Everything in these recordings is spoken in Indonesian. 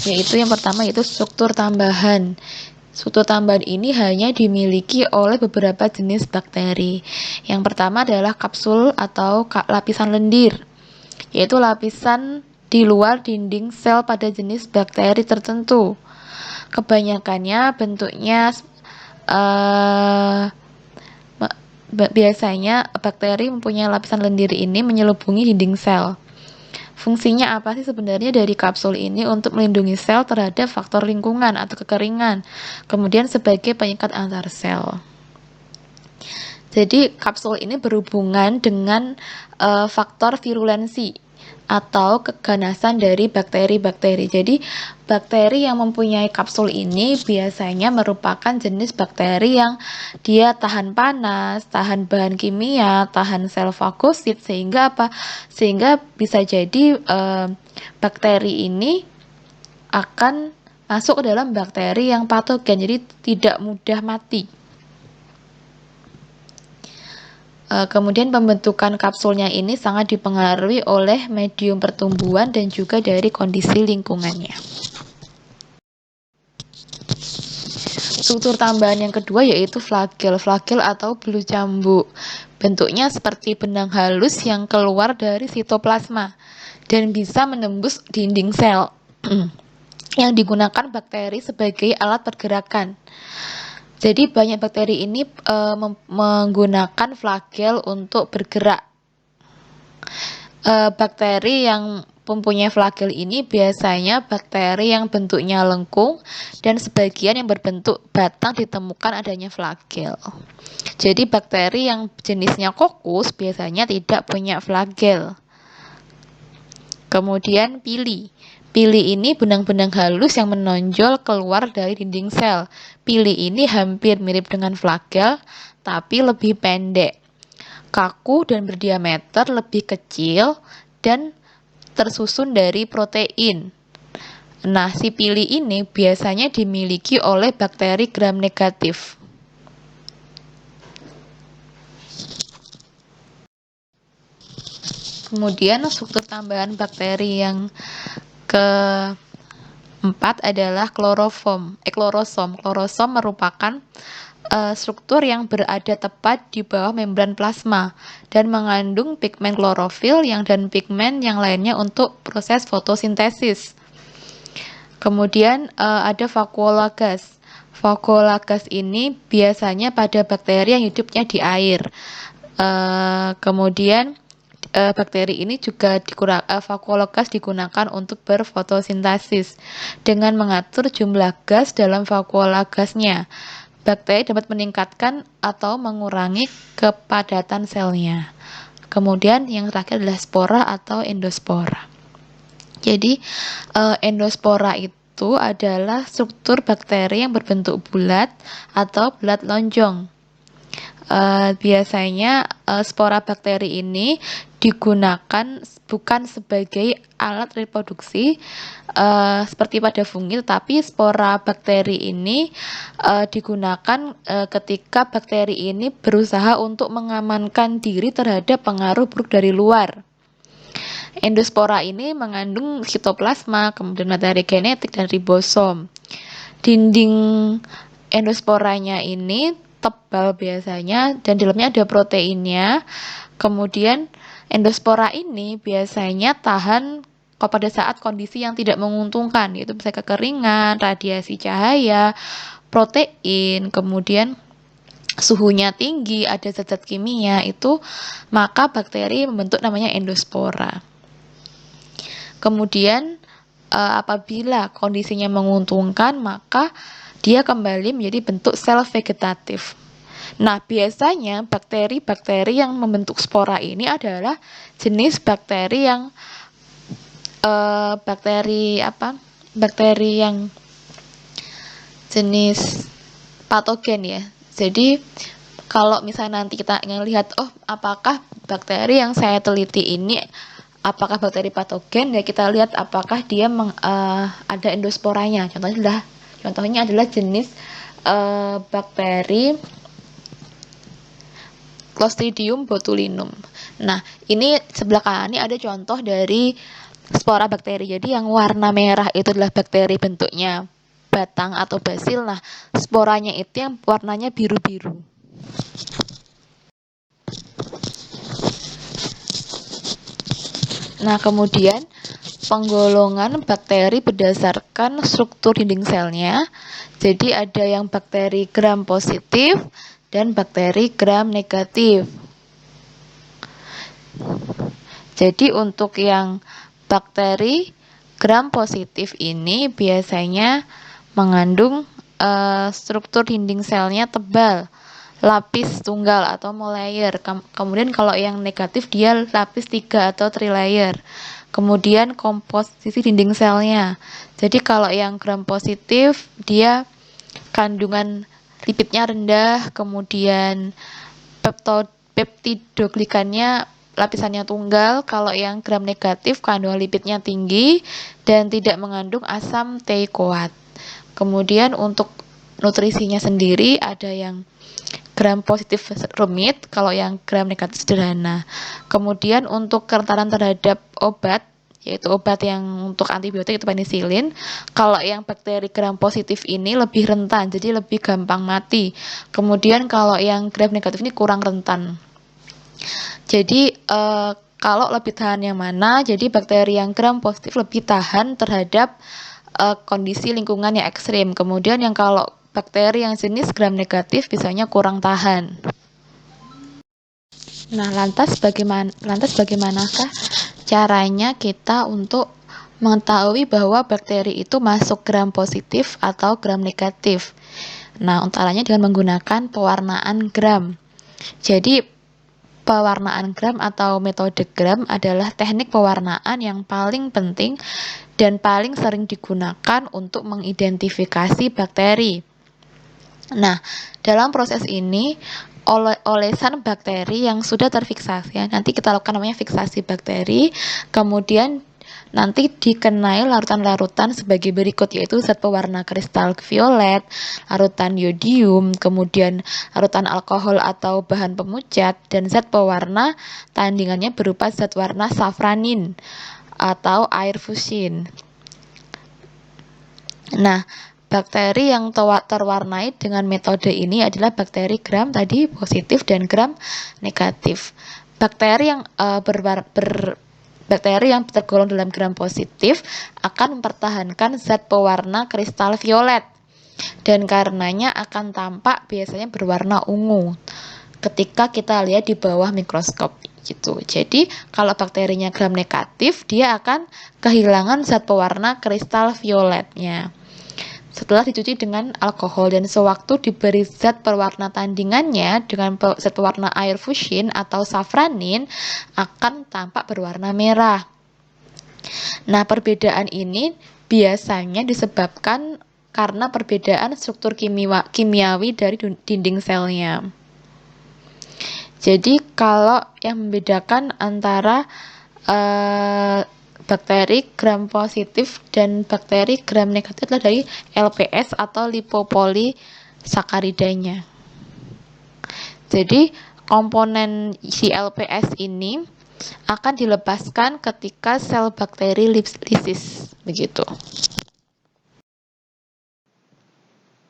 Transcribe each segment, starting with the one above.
yaitu yang pertama yaitu struktur tambahan. Struktur tambahan ini hanya dimiliki oleh beberapa jenis bakteri. Yang pertama adalah kapsul atau lapisan lendir, yaitu lapisan di luar dinding sel pada jenis bakteri tertentu. Kebanyakannya bentuknya biasanya bakteri mempunyai lapisan lendir ini menyelubungi dinding sel. Fungsinya apa sih sebenarnya dari kapsul ini? Untuk melindungi sel terhadap faktor lingkungan atau kekeringan, kemudian sebagai pengikat antar sel. Jadi kapsul ini berhubungan dengan faktor virulensi atau keganasan dari bakteri-bakteri. Jadi bakteri yang mempunyai kapsul ini biasanya merupakan jenis bakteri yang dia tahan panas, tahan bahan kimia, tahan sel fagosit, sehingga apa? Sehingga bisa jadi bakteri ini akan masuk ke dalam bakteri yang patogen, jadi tidak mudah mati. Kemudian pembentukan kapsulnya ini sangat dipengaruhi oleh medium pertumbuhan dan juga dari kondisi lingkungannya. Struktur tambahan yang kedua yaitu flagel. Flagel atau bulu cambuk. Bentuknya seperti benang halus yang keluar dari sitoplasma dan bisa menembus dinding sel yang digunakan bakteri sebagai alat pergerakan. Jadi banyak bakteri ini menggunakan flagel untuk bergerak. Bakteri yang mempunyai flagel ini biasanya bakteri yang bentuknya lengkung dan sebagian yang berbentuk batang ditemukan adanya flagel. Jadi bakteri yang jenisnya kokus biasanya tidak punya flagel. Kemudian pili. Pili ini benang-benang halus yang menonjol keluar dari dinding sel. Pili ini hampir mirip dengan flagel, tapi lebih pendek, kaku dan berdiameter lebih kecil dan tersusun dari protein. Nah, si pili ini biasanya dimiliki oleh bakteri gram negatif. Kemudian struktur tambahan bakteri yang keempat adalah klorosom. Klorosom merupakan struktur yang berada tepat di bawah membran plasma dan mengandung pigmen klorofil dan pigmen yang lainnya untuk proses fotosintesis. Kemudian ada vakuola gas. Vakuola gas ini biasanya pada bakteri yang hidupnya di air. Kemudian bakteri ini juga vakuola gas digunakan untuk berfotosintesis dengan mengatur jumlah gas dalam vakuola gasnya. Bakteri dapat meningkatkan atau mengurangi kepadatan selnya. Kemudian yang terakhir adalah spora atau endospora. Jadi endospora itu adalah struktur bakteri yang berbentuk bulat atau bulat lonjong. Biasanya spora bakteri ini digunakan bukan sebagai alat reproduksi seperti pada fungi, tapi spora bakteri ini digunakan ketika bakteri ini berusaha untuk mengamankan diri terhadap pengaruh buruk dari luar. Endospora ini mengandung sitoplasma, kemudian materi genetik dan ribosom. Dinding endosporanya ini tebal biasanya dan di dalamnya ada proteinnya. Kemudian endospora ini biasanya tahan pada saat kondisi yang tidak menguntungkan, yaitu bisa kekeringan, radiasi cahaya, protein, kemudian suhunya tinggi, ada zat-zat kimia, itu maka bakteri membentuk namanya endospora. Kemudian apabila kondisinya menguntungkan, maka dia kembali menjadi bentuk sel vegetatif. Nah, biasanya bakteri-bakteri yang membentuk spora ini adalah jenis bakteri yang bakteri yang jenis patogen ya. Jadi kalau misalnya nanti kita ingin lihat, apakah bakteri yang saya teliti ini apakah bakteri patogen, ya kita lihat apakah dia ada endosporanya. Contohnya adalah jenis bakteri Clostridium botulinum. Nah, ini sebelah kanan ini ada contoh dari spora bakteri. Jadi yang warna merah itu adalah bakteri bentuknya batang atau basil. Nah, sporanya itu yang warnanya biru-biru. Nah, kemudian penggolongan bakteri berdasarkan struktur dinding selnya. Jadi ada yang bakteri gram positif dan bakteri gram negatif. Jadi untuk yang bakteri gram positif ini biasanya mengandung struktur dinding selnya tebal, lapis tunggal atau molayer. Kemudian kalau yang negatif dia lapis 3 atau trilayer. Kemudian komposisi dinding selnya. Jadi kalau yang gram positif dia kandungan lipidnya rendah, kemudian peptidoglikannya lapisannya tunggal. Kalau yang gram negatif kandungan lipidnya tinggi dan tidak mengandung asam teikoat. Kemudian untuk nutrisinya sendiri ada yang gram positif rumit, kalau yang gram negatif sederhana. Kemudian untuk kerentanan terhadap obat, yaitu obat yang untuk antibiotik itu penisilin. Kalau yang bakteri gram positif ini lebih rentan, jadi lebih gampang mati. Kemudian kalau yang gram negatif ini kurang rentan. Jadi kalau lebih tahan yang mana? Jadi bakteri yang gram positif lebih tahan terhadap kondisi lingkungan yang ekstrim. Kemudian yang kalau bakteri yang jenis gram negatif biasanya kurang tahan. Nah, lantas bagaimanakah caranya kita untuk mengetahui bahwa bakteri itu masuk gram positif atau gram negatif? Nah, antaranya dengan menggunakan pewarnaan gram. Jadi, pewarnaan gram atau metode gram adalah teknik pewarnaan yang paling penting dan paling sering digunakan untuk mengidentifikasi bakteri. Nah, dalam proses ini olesan bakteri yang sudah terfiksasi, ya, nanti kita lakukan namanya fiksasi bakteri, kemudian nanti dikenai larutan-larutan sebagai berikut, yaitu zat pewarna kristal violet, larutan yodium, kemudian larutan alkohol atau bahan pemucat, dan zat pewarna tandingannya berupa zat warna safranin atau air fusin. Nah, bakteri yang terwarnai dengan metode ini adalah bakteri gram tadi positif dan gram negatif. Bakteri yang bakteri yang tergolong dalam gram positif akan mempertahankan zat pewarna kristal violet dan karenanya akan tampak biasanya berwarna ungu ketika kita lihat di bawah mikroskop gitu. Jadi kalau bakterinya gram negatif dia akan kehilangan zat pewarna kristal violetnya setelah dicuci dengan alkohol dan sewaktu diberi zat pewarna tandingannya dengan zat pewarna air fusin atau safranin akan tampak berwarna merah. Nah, perbedaan ini biasanya disebabkan karena perbedaan struktur kimiawi dari dinding selnya. Jadi kalau yang membedakan antara bakteri gram positif dan bakteri gram negatif adalah dari LPS atau lipopolisakaridanya. Jadi komponen si LPS ini akan dilepaskan ketika sel bakteri lisis, begitu.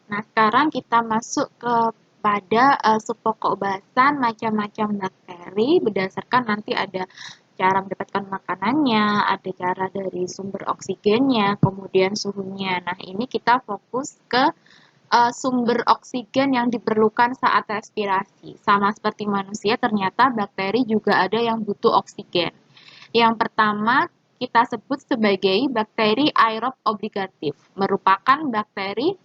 Nah, sekarang kita masuk kepada subpokok bahasan macam-macam bakteri berdasarkan nanti ada cara mendapatkan makanannya, ada cara dari sumber oksigennya, kemudian suhunya. Nah, ini kita fokus ke sumber oksigen yang diperlukan saat respirasi. Sama seperti manusia, ternyata bakteri juga ada yang butuh oksigen. Yang pertama, kita sebut sebagai bakteri aerob obligatif, merupakan bakteri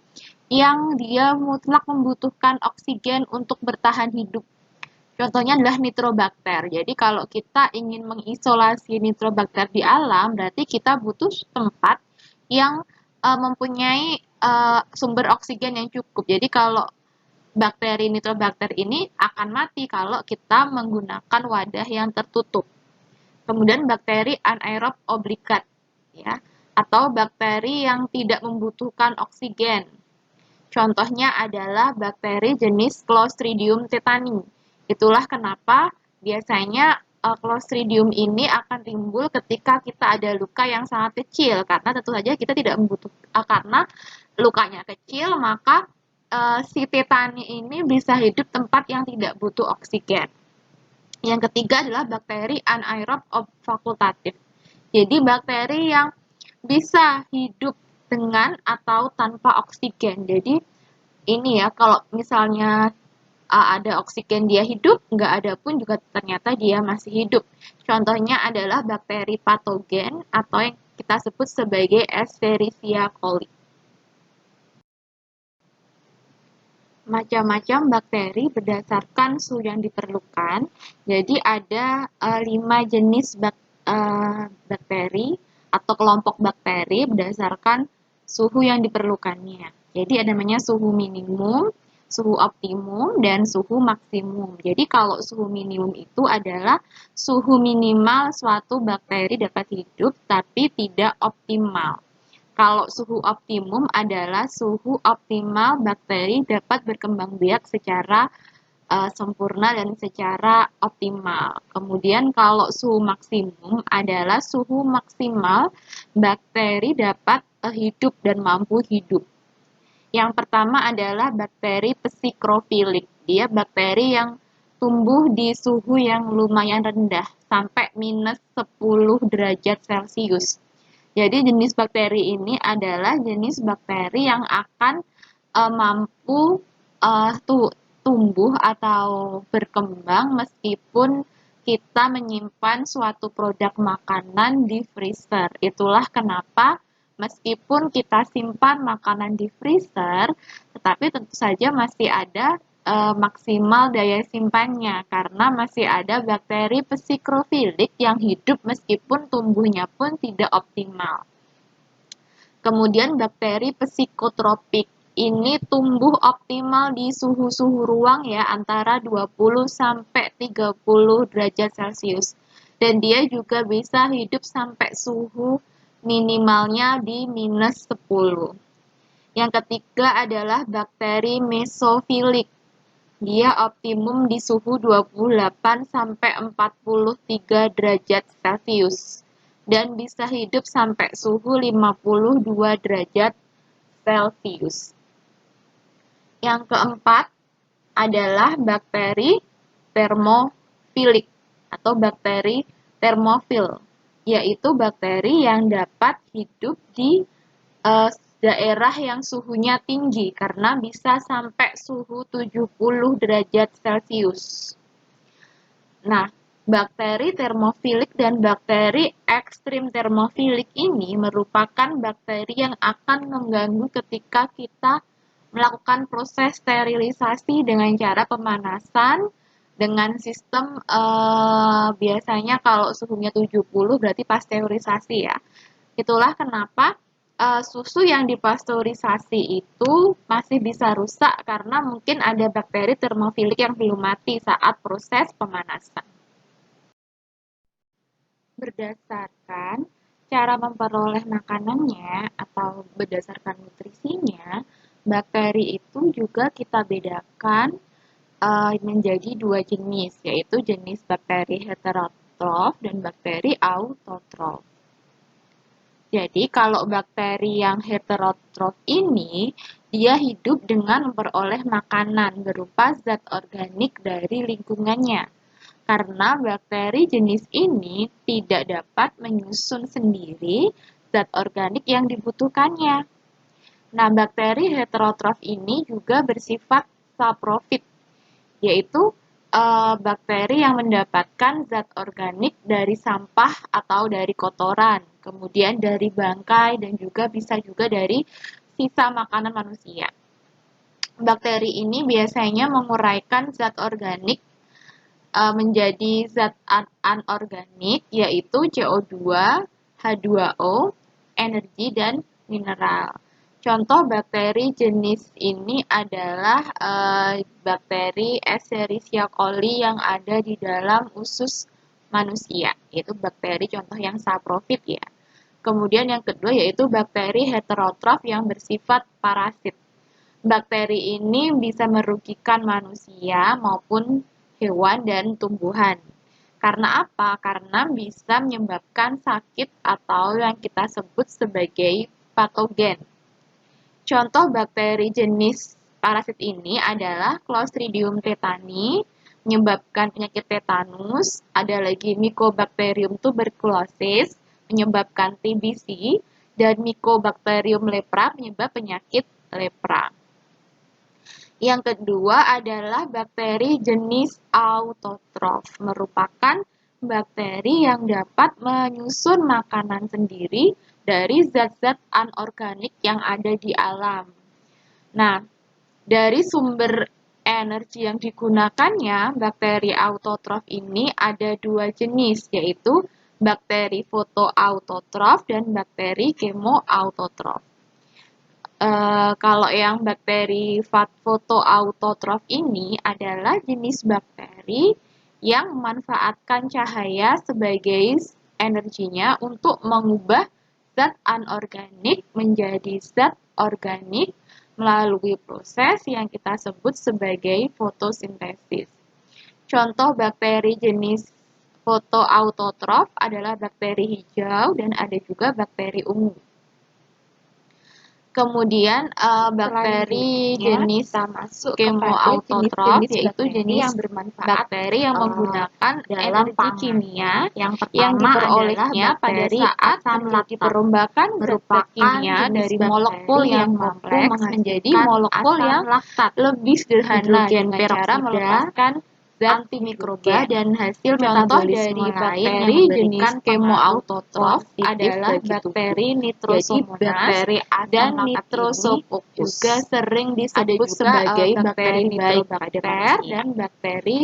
yang dia mutlak membutuhkan oksigen untuk bertahan hidup. Contohnya adalah nitrobakter. Jadi kalau kita ingin mengisolasi nitrobakter di alam, berarti kita butuh tempat yang mempunyai sumber oksigen yang cukup. Jadi kalau bakteri nitrobakter ini akan mati kalau kita menggunakan wadah yang tertutup. Kemudian bakteri anaerob obligat, ya, atau bakteri yang tidak membutuhkan oksigen. Contohnya adalah bakteri jenis Clostridium tetani. Itulah kenapa biasanya Clostridium ini akan timbul ketika kita ada luka yang sangat kecil, karena tentu saja kita tidak karena lukanya kecil, maka si tetani ini bisa hidup tempat yang tidak butuh oksigen. Yang ketiga adalah bakteri anaerob fakultatif. Jadi bakteri yang bisa hidup dengan atau tanpa oksigen. Jadi ini ya, kalau misalnya ada oksigen dia hidup, nggak ada pun juga ternyata dia masih hidup. Contohnya adalah bakteri patogen atau yang kita sebut sebagai Escherichia coli. Macam-macam bakteri berdasarkan suhu yang diperlukan. Jadi ada 5 jenis bakteri atau kelompok bakteri berdasarkan suhu yang diperlukannya. Jadi ada namanya suhu minimum, suhu optimum, dan suhu maksimum. Jadi kalau suhu minimum itu adalah suhu minimal suatu bakteri dapat hidup tapi tidak optimal. Kalau suhu optimum adalah suhu optimal bakteri dapat berkembang biak secara sempurna dan secara optimal. Kemudian kalau suhu maksimum adalah suhu maksimal bakteri dapat hidup dan mampu hidup. Yang pertama adalah bakteri psikrofilik. Dia bakteri yang tumbuh di suhu yang lumayan rendah, sampai minus 10 derajat Celcius. Jadi jenis bakteri ini adalah jenis bakteri yang akan mampu tumbuh atau berkembang meskipun kita menyimpan suatu produk makanan di freezer. Itulah kenapa meskipun kita simpan makanan di freezer, tetapi tentu saja masih ada maksimal daya simpannya karena masih ada bakteri psikrofilik yang hidup meskipun tumbuhnya pun tidak optimal. Kemudian bakteri psikotropik ini tumbuh optimal di suhu-suhu ruang ya antara 20 sampai 30 derajat Celcius. Dan dia juga bisa hidup sampai suhu minimalnya di minus 10. Yang ketiga adalah bakteri mesofilik. Dia optimum di suhu 28 sampai 43 derajat Celcius dan bisa hidup sampai suhu 52 derajat Celcius. Yang keempat adalah bakteri termofilik atau bakteri termofil, yaitu bakteri yang dapat hidup di daerah yang suhunya tinggi karena bisa sampai suhu 70 derajat Celcius. Nah, bakteri termofilik dan bakteri ekstrim termofilik ini merupakan bakteri yang akan mengganggu ketika kita melakukan proses sterilisasi dengan cara pemanasan dengan sistem biasanya kalau suhunya 70 berarti pasteurisasi ya. Itulah kenapa susu yang dipasteurisasi itu masih bisa rusak karena mungkin ada bakteri termofilik yang belum mati saat proses pemanasan. Berdasarkan cara memperoleh makanannya atau berdasarkan nutrisinya, bakteri itu juga kita bedakan menjadi dua jenis, yaitu jenis bakteri heterotrof dan bakteri autotrof. Jadi kalau bakteri yang heterotrof ini, dia hidup dengan memperoleh makanan berupa zat organik dari lingkungannya. Karena bakteri jenis ini tidak dapat menyusun sendiri zat organik yang dibutuhkannya. Nah, bakteri heterotrof ini juga bersifat saprofit, yaitu bakteri yang mendapatkan zat organik dari sampah atau dari kotoran, kemudian dari bangkai dan juga bisa juga dari sisa makanan manusia. Bakteri ini biasanya menguraikan zat organik menjadi zat anorganik, yaitu CO2, H2O, energi, dan mineral. Contoh bakteri jenis ini adalah bakteri Escherichia coli yang ada di dalam usus manusia, yaitu bakteri contoh yang saprofit ya. Kemudian yang kedua yaitu bakteri heterotrof yang bersifat parasit. Bakteri ini bisa merugikan manusia maupun hewan dan tumbuhan. Karena apa? Karena bisa menyebabkan sakit atau yang kita sebut sebagai patogen. Contoh bakteri jenis parasit ini adalah Clostridium tetani, menyebabkan penyakit tetanus, ada lagi Mycobacterium tuberculosis, menyebabkan TBC, dan Mycobacterium lepra, penyebab penyakit lepra. Yang kedua adalah bakteri jenis autotrof, merupakan bakteri yang dapat menyusun makanan sendiri dari zat-zat anorganik yang ada di alam. Nah, dari sumber energi yang digunakannya, bakteri autotrof ini ada dua jenis, yaitu bakteri fotoautotrof dan bakteri kemoautotrof. Kalau yang bakteri fotoautotrof ini adalah jenis bakteri yang memanfaatkan cahaya sebagai energinya untuk mengubah zat anorganik menjadi zat organik melalui proses yang kita sebut sebagai fotosintesis. Contoh bakteri jenis fotoautotrof adalah bakteri hijau dan ada juga bakteri ungu. Kemudian bakteri jenis kemoautotrof yaitu jenis yang bermanfaat bakteri yang menggunakan dalam energi kimia Yang yang pertama diperolehnya adalah pada bakteri saat asam terjadi laktat. perombakan zat Merupakan kimia jenis dari bakteri molekul yang yang kompleks mampu menjadi menghasilkan molekul asam yang laktat, lebih sederhana hidrogen dengan cara peroksida, melepaskan zat antimikroba, hidrogen. dan hasil Contoh metabolisme dari lain bakteri yang jenis memberikan kemoautotrof positif adalah bagi tubuh. bakteri Jadi Nitrosomonas bakteri asam dan laktat ini Nitrosococcus. Juga sering ada disebut juga sebagai bakteri bakteri baik pada nitrobakter manusia. dan bakteri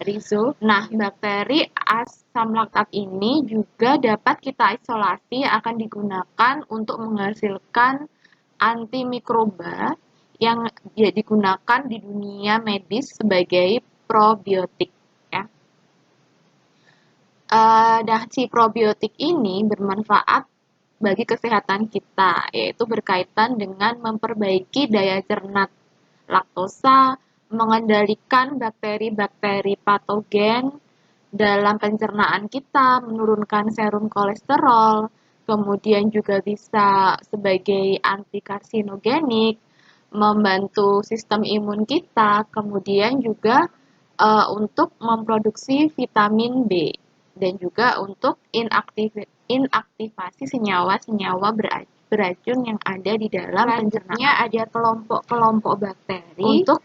Rhizo. Nah, bakteri asam laktat ini juga dapat kita isolasi akan digunakan untuk menghasilkan antimikroba yang digunakan di dunia medis sebagai probiotik. Ya. Nah, si probiotik ini bermanfaat bagi kesehatan kita, yaitu berkaitan dengan memperbaiki daya cerna laktosa, mengendalikan bakteri-bakteri patogen dalam pencernaan kita, menurunkan serum kolesterol, kemudian juga bisa sebagai antikarsinogenik, membantu sistem imun kita, kemudian juga untuk memproduksi vitamin B dan juga untuk inaktivasi senyawa-senyawa beracun yang ada di dalam pencernaan. Selanjutnya ada kelompok-kelompok bakteri Untuk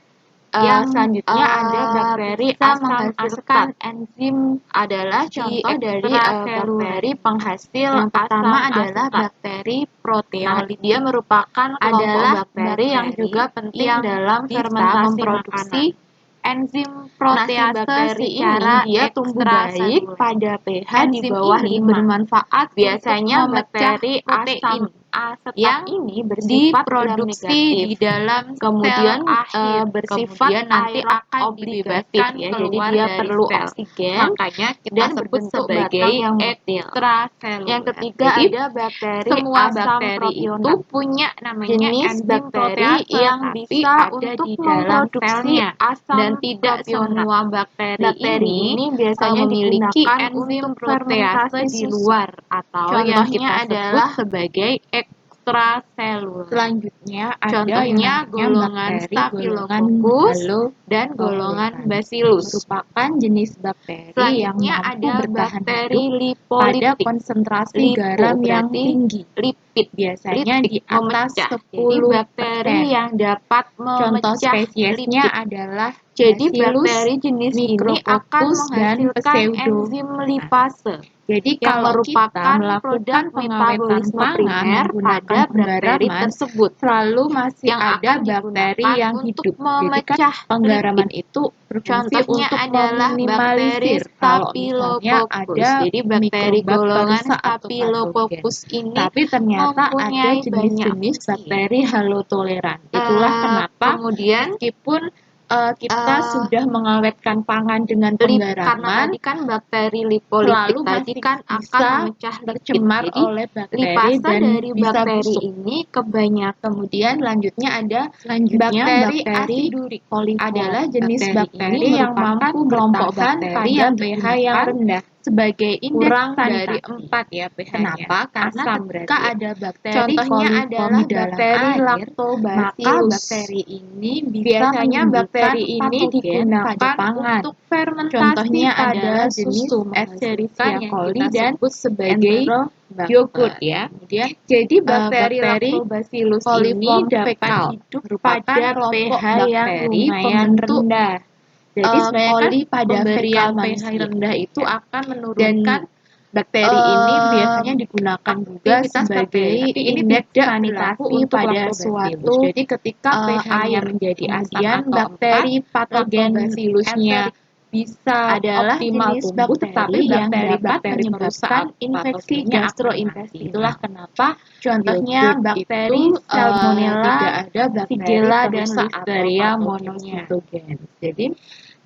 yang selanjutnya ada bakteri bisa asam menghasilkan askat enzim adalah contoh dari bakteri penghasil Yang pertama asam adalah asetat. bakteri Nah, proteolitik. dia merupakan kelompok Adalah bakteri yang juga penting yang dalam bisa fermentasi memproduksi makanan. enzim Nah, si protease bakteri secara ini dia tumbuh baik ekstraseluler. pada pH di Enzim bawah ini 5. bermanfaat Biasanya untuk memecah bakteri protein asam asetat yang ini bersifat diproduksi gram-negatif. di dalam Kemudian sel akhir. bersifat Kemudian nanti akan aerob-obligatif dibebaskan ya. Jadi keluar dia dari perlu sel. oksigen Makanya kita dan sebut berbentuk sebagai batang yang motil. ekstraseluler. Yang ketiga Jadi ada bakteri semua asam bakteri itu propionat. punya namanya Jenis enzim bakteri protease, yang tapi bisa ada untuk di dalam memproduksi selnya asam dan tidak propionat. semua bakteri ini biasanya memiliki digunakan enzim untuk protease fermentasi di susu. luar atau yang Contohnya kita sebut adalah sebagai ekstraseluler. Selanjutnya ada Contohnya yang golongan bakteri Staphylococcus dan golongan halotoleran. Bacillus. Merupakan jenis bakteri yang Selanjutnya mampu ada bertahan bakteri hidup pada lipoliptik. konsentrasi Lipo garam yang berarti tinggi, lipid, biasanya litik, di atas memecah. 10%. Jadi bakteri yang dapat Contoh memecah spesiesnya lipid. adalah Jadi Bacillus, bakteri jenis ini akan Micrococcus, dan menghasilkan Pseudomonas. enzim lipase Jadi yang kalau kita merupakan melakukan produk pengawetan metabolisme pangan primer pada menggunakan bakteri penggaraman, tersebut selalu masih yang ada akan bakteri digunakan yang untuk hidup. Jadi kan memecah penggaraman lipid. itu berfungsi Contohnya untuk adalah bakteri meminimalisir kalau misalnya Staphylococcus. ada Jadi bakteri golongan mikrobaktersa atau patogen. Staphylococcus ini Tapi ternyata ada mempunyai banyak jenis-jenis fungsi. bakteri halotoleran. Itulah kenapa Kemudian meskipun kita sudah mengawetkan pangan dengan karena penggaraman, tadi kan bakteri selalu lipolipid tadi masih kan bisa akan memecah lipid. tercemar Jadi oleh bakteri lipase dan dari bisa bakteri busuk. ini kebanyakan Kemudian selanjutnya bakteri asidurik adalah jenis bakteri yang mampu bertahan pada pH yang rendah sebagai indeks kurang dari dari 4 ya pH-nya. Kenapa? Karena Asam ketika berarti. ada bakteri Contohnya coli adalah di dalam bakteri air, lactobacillus. maka bakteri ini bisa Biasanya menimbulkan bakteri ini patogen digunakan pada pangan. untuk fermentasi Contohnya pada adalah jenis susu, Escherichia menghasilkan yang coli kita dan sebut sebagai Enterobacter. yogurt ya. Kemudian Jadi bakteri bakteri lactobacillus ini coliform dapat fecal hidup merupakan pada kelompok pH yang bakteri lumayan pembentuk rendah. Jadi sebenarnya coli pada pemberian fekal pH manusia. rendah itu Ya. akan Dan menurunkan bakteri ini biasanya digunakan juga aktivitas sebagai bakteri, tapi ini indeks tidak sanitasi berlaku pada untuk suatu Jadi ketika pH-nya air menjadi kemudian asin, atau bakteri empat, patogen lactobacillusnya bisa adalah optimal jenis tumbuh, bakteri tetapi yang bakteri-bakteri dapat perusak menyebabkan infeksi patogennya akan gastrointestinal. mati. Itulah kenapa Contohnya yogurt bakteri itu, Salmonella, tidak ada bakteri Shigella, dan perusak atau Listeria patogennya. monocytogenes. Jadi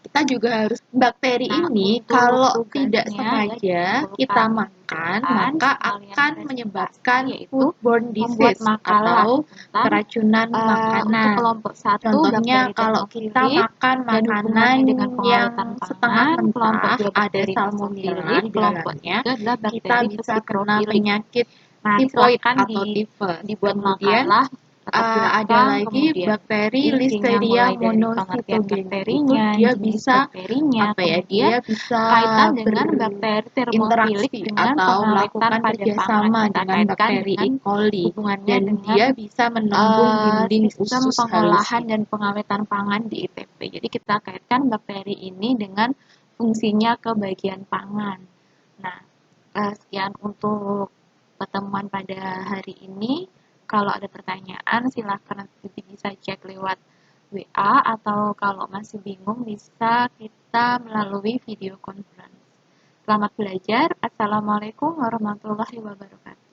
kita juga harus bakteri Nah, ini untuk kalau tugasnya tidak ya, sengaja dikumpulkan kita di makan permukaan, maka sekalian akan presentasi, menyebabkan yaitu foodborne membuat disease makalah atau tentang keracunan untuk makanan. kelompok 1 Contohnya bakteri kalau kita termofilid makan dan makanan hubungannya dengan yang pengawetan setengah pangan, kelompok mentah 2 ada bakteri salmonella mesofilid, di kelompok dalamnya, 3 adalah kita bakteri bisa kena psikrofilik. penyakit Nah, tifoid silahkan atau tifus. dibuat Kemudian makalah atau ada belakang, lagi kemudian bakteri isinya Listeria mulai dari pengertian monocytogenes. Itu bakterinya, dia jenis bisa bakterinya, dia kemudian bisa kaitan dengan bakteri termofilik berinteraksi dengan atau pengawetan melakukan pada pangan. kerjasama Kita dengan kaitkan bakteri E. dengan coli hubungannya dan dengan dia bisa menembung dinding sistem usus pengolahan halusnya. dan pengawetan pangan di ITP. Jadi kita kaitkan bakteri ini dengan fungsinya ke bagian pangan. Nah, sekian untuk pertemuan pada hari ini. Kalau ada pertanyaan, silahkan nanti bisa cek lewat WA atau kalau masih bingung bisa kita melalui video conference. Selamat belajar. Assalamualaikum warahmatullahi wabarakatuh.